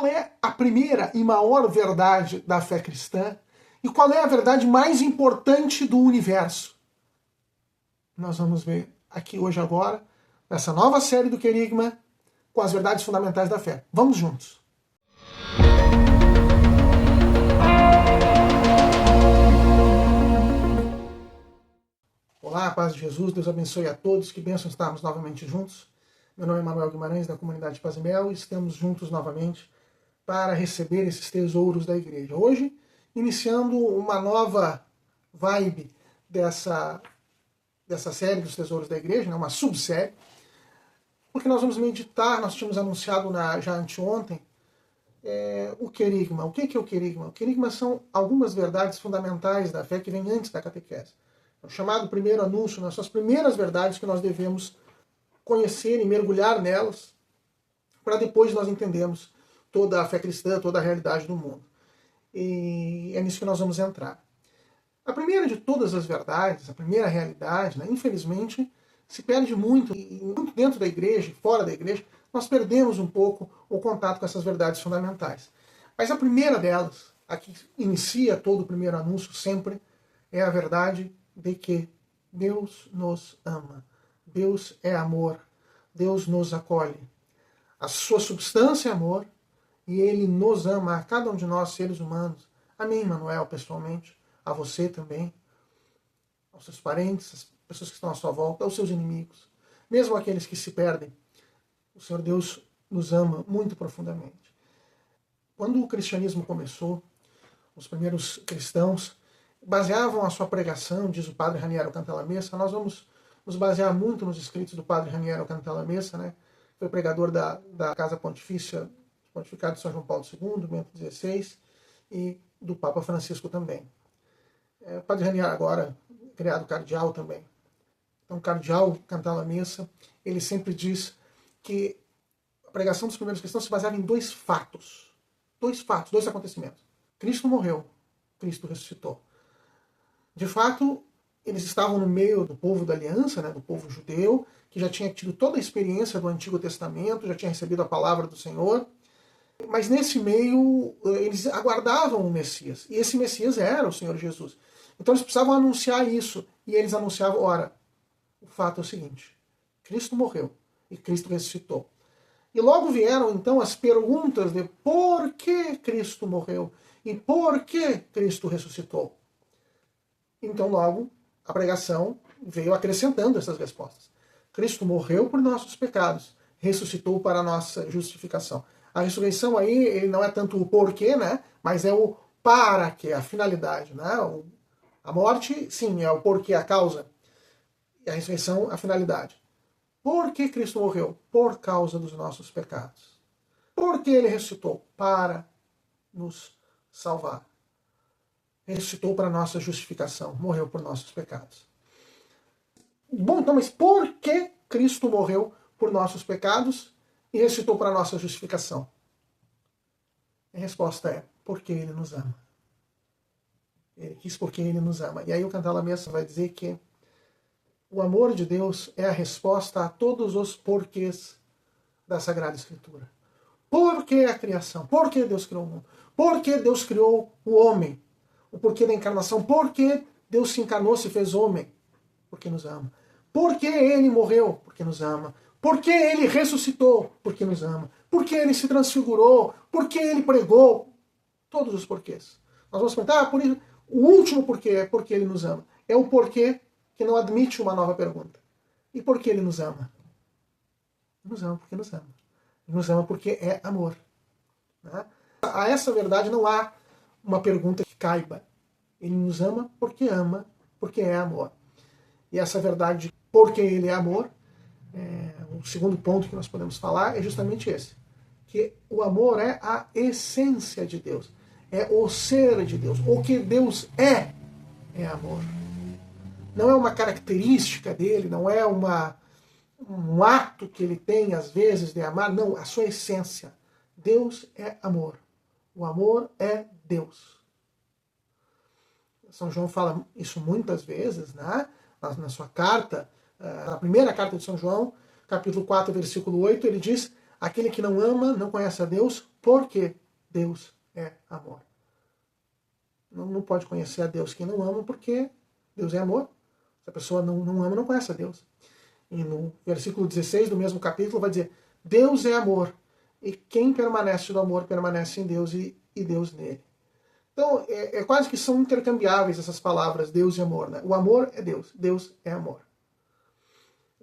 qual é a primeira e maior verdade da fé cristã e qual é a verdade mais importante do universo. Nós vamos ver aqui hoje agora, nessa nova série do Querigma, com as verdades fundamentais da fé. Vamos juntos! Olá, paz de Jesus, Deus abençoe a todos, que bênção estarmos novamente juntos. Meu nome é Manuel Guimarães, da comunidade Paz e Mel, e estamos juntos novamente para receber esses tesouros da igreja. Hoje, iniciando uma nova vibe dessa série dos tesouros da igreja, né, uma subsérie, porque nós vamos meditar, nós tínhamos anunciado já anteontem, o Querigma. O que é o Querigma? O Querigma são algumas verdades fundamentais da fé que vêm antes da catequese. O chamado primeiro anúncio, são as primeiras verdades que nós devemos conhecer e mergulhar nelas, para depois nós entendermos toda a fé cristã, toda a realidade do mundo. E é nisso que nós vamos entrar. A primeira de todas as verdades, a primeira realidade, infelizmente, se perde muito, e muito dentro da igreja e fora da igreja, nós perdemos um pouco o contato com essas verdades fundamentais. Mas a primeira delas, a que inicia todo o primeiro anúncio sempre, é a verdade de que Deus nos ama. Deus é amor. Deus nos acolhe. A sua substância é amor e Ele nos ama, a cada um de nós, seres humanos. A mim, Manuel, pessoalmente. A você também. Aos seus parentes, às pessoas que estão à sua volta, aos seus inimigos. Mesmo aqueles que se perdem. O Senhor Deus nos ama muito profundamente. Quando o cristianismo começou, os primeiros cristãos baseavam a sua pregação, diz o padre Raniero Cantalamessa. Nós vamos nos basear muito nos escritos do padre Raniero Cantalamessa, foi pregador da Casa Pontifícia, Pontificado de São João Paulo II, Bento XVI, e do Papa Francisco também. O padre Raniero agora, criado cardeal também. Então, o cardeal Cantalamessa, ele sempre diz que a pregação dos primeiros cristãos se baseava em dois fatos, dois acontecimentos. Cristo morreu, Cristo ressuscitou. De fato, eles estavam no meio do povo da aliança, do povo judeu, que já tinha tido toda a experiência do Antigo Testamento, já tinha recebido a palavra do Senhor, mas nesse meio eles aguardavam o Messias, e esse Messias era o Senhor Jesus. Então eles precisavam anunciar isso, e eles anunciavam, ora, o fato é o seguinte, Cristo morreu, e Cristo ressuscitou. E logo vieram então as perguntas de por que Cristo morreu, e por que Cristo ressuscitou. Então logo a pregação veio acrescentando essas respostas. Cristo morreu por nossos pecados, ressuscitou para a nossa justificação. A ressurreição aí, ele não é tanto o porquê, mas é o para quê, a finalidade. A morte, sim, é o porquê, a causa. E a ressurreição, a finalidade. Por que Cristo morreu? Por causa dos nossos pecados. Por que ele ressuscitou? Para nos salvar. Ressuscitou para a nossa justificação, morreu por nossos pecados. Bom, então, mas por que Cristo morreu por nossos pecados e ressuscitou para a nossa justificação? A resposta é, porque Ele nos ama. Ele quis porque Ele nos ama. E aí o Cantalamessa vai dizer que o amor de Deus é a resposta a todos os porquês da Sagrada Escritura. Por que a criação? Por que Deus criou o mundo? Por que Deus criou o homem? O porquê da encarnação? Por que Deus se encarnou, se fez homem? Porque nos ama. Por que Ele morreu? Porque nos ama. Por que Ele ressuscitou? Porque nos ama. Por que Ele se transfigurou? Por que Ele pregou? Todos os porquês. Nós vamos perguntar, por isso, o último porquê é porque Ele nos ama. É o porquê que não admite uma nova pergunta. E por que Ele nos ama? Ele nos ama porque nos ama. Ele nos ama porque é amor. A essa verdade não há uma pergunta que caiba. Ele nos ama, porque é amor. E essa verdade, porque Ele é amor, o segundo ponto que nós podemos falar é justamente esse. Que o amor é a essência de Deus. É o ser de Deus. O que Deus é amor. Não é uma característica dele, não é um ato que ele tem, às vezes, de amar. Não, a sua essência. Deus é amor. O amor é Deus. São João fala isso muitas vezes, na sua carta, na primeira carta de São João, capítulo 4, versículo 8, ele diz, aquele que não ama não conhece a Deus, Porque Deus é amor. Não pode conhecer a Deus quem não ama, porque Deus é amor. Se a pessoa não ama, não conhece a Deus. E no versículo 16 do mesmo capítulo vai dizer: Deus é amor, e quem permanece no amor permanece em Deus e Deus nele. Então, quase que são intercambiáveis essas palavras, Deus e amor. Né? O amor é Deus, Deus é amor.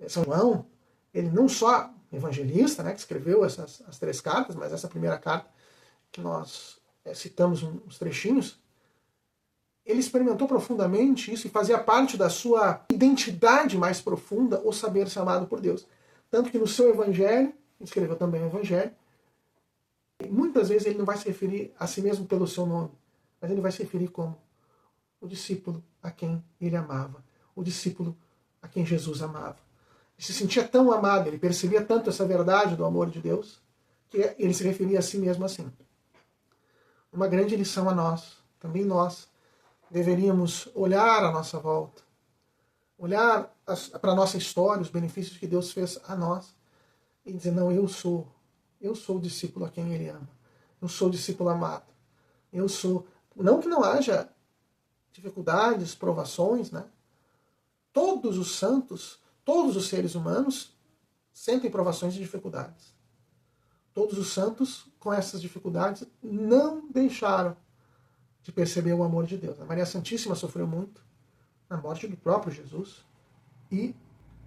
São João, ele não só evangelista, né, que escreveu as 3 cartas, mas essa primeira carta que nós citamos uns trechinhos, ele experimentou profundamente isso e fazia parte da sua identidade mais profunda o saber ser amado por Deus. Tanto que no seu evangelho, ele escreveu também o evangelho, e muitas vezes ele não vai se referir a si mesmo pelo seu nome, mas ele vai se referir como o discípulo a quem ele amava, o discípulo a quem Jesus amava. Ele se sentia tão amado, ele percebia tanto essa verdade do amor de Deus, que ele se referia a si mesmo assim. Uma grande lição a nós, também nós, deveríamos olhar à nossa volta, olhar para a nossa história, os benefícios que Deus fez a nós, e dizer: não, eu sou o discípulo a quem Ele ama, eu sou o discípulo amado, eu sou... Não que não haja dificuldades, provações, né? Todos os santos, todos os seres humanos sentem provações e dificuldades. Todos os santos, com essas dificuldades, não deixaram de perceber o amor de Deus. A Maria Santíssima sofreu muito na morte do próprio Jesus e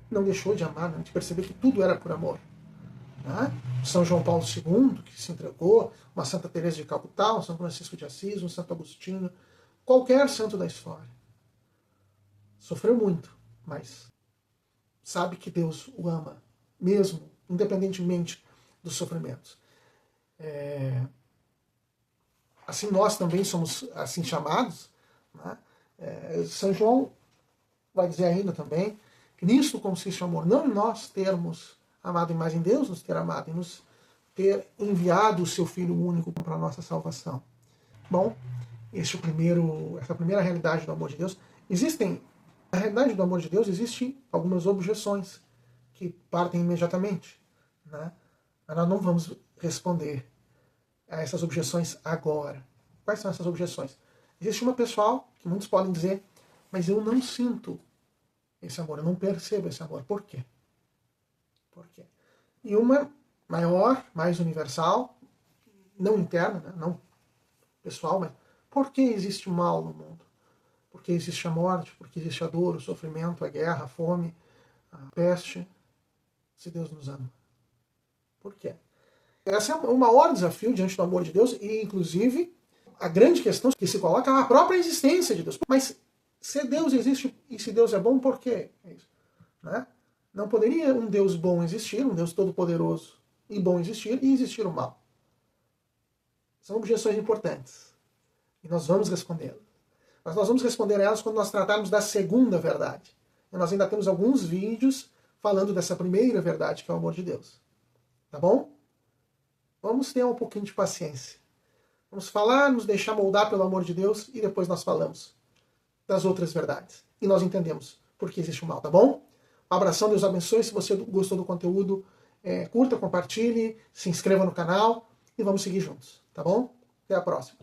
não deixou de amar, de perceber que tudo era por amor. Né? São João Paulo II, que se entregou, uma Santa Teresa de Calcutá, um São Francisco de Assis, um Santo Agostinho, qualquer santo da história. Sofreu muito, mas sabe que Deus o ama, mesmo, independentemente dos sofrimentos. Assim nós também somos assim chamados. Né? São João vai dizer ainda também que nisto consiste o amor, não em nós termos amado, mas em Deus nos ter amado, em nos ter enviado o seu Filho único para a nossa salvação. Bom, essa primeira realidade do amor de Deus. Na realidade do amor de Deus existem algumas objeções que partem imediatamente. Né? Mas nós não vamos responder a essas objeções agora. Quais são essas objeções? Existe uma pessoal que muitos podem dizer: mas eu não sinto esse amor, eu não percebo esse amor. Por quê? Por quê? E uma maior, mais universal, não interna, né? Não pessoal, mas por que existe mal no mundo? Por que existe a morte? Por que existe a dor, o sofrimento, a guerra, a fome, a peste? Se Deus nos ama. Por quê? Esse é o maior desafio diante do amor de Deus e, inclusive, a grande questão que se coloca é a própria existência de Deus. Mas se Deus existe e se Deus é bom, por quê? É isso. Né? Não poderia um Deus bom existir, um Deus todo-poderoso e bom existir, e existir o mal? São objeções importantes. E nós vamos respondê-las. Mas nós vamos responder a elas quando nós tratarmos da segunda verdade. E nós ainda temos alguns vídeos falando dessa primeira verdade, que é o amor de Deus. Tá bom? Vamos ter um pouquinho de paciência. Vamos falar, nos deixar moldar pelo amor de Deus e depois nós falamos das outras verdades. E nós entendemos por que existe o mal, tá bom? Um abração, Deus abençoe. Se você gostou do conteúdo, curta, compartilhe, se inscreva no canal e vamos seguir juntos, tá bom? Até a próxima.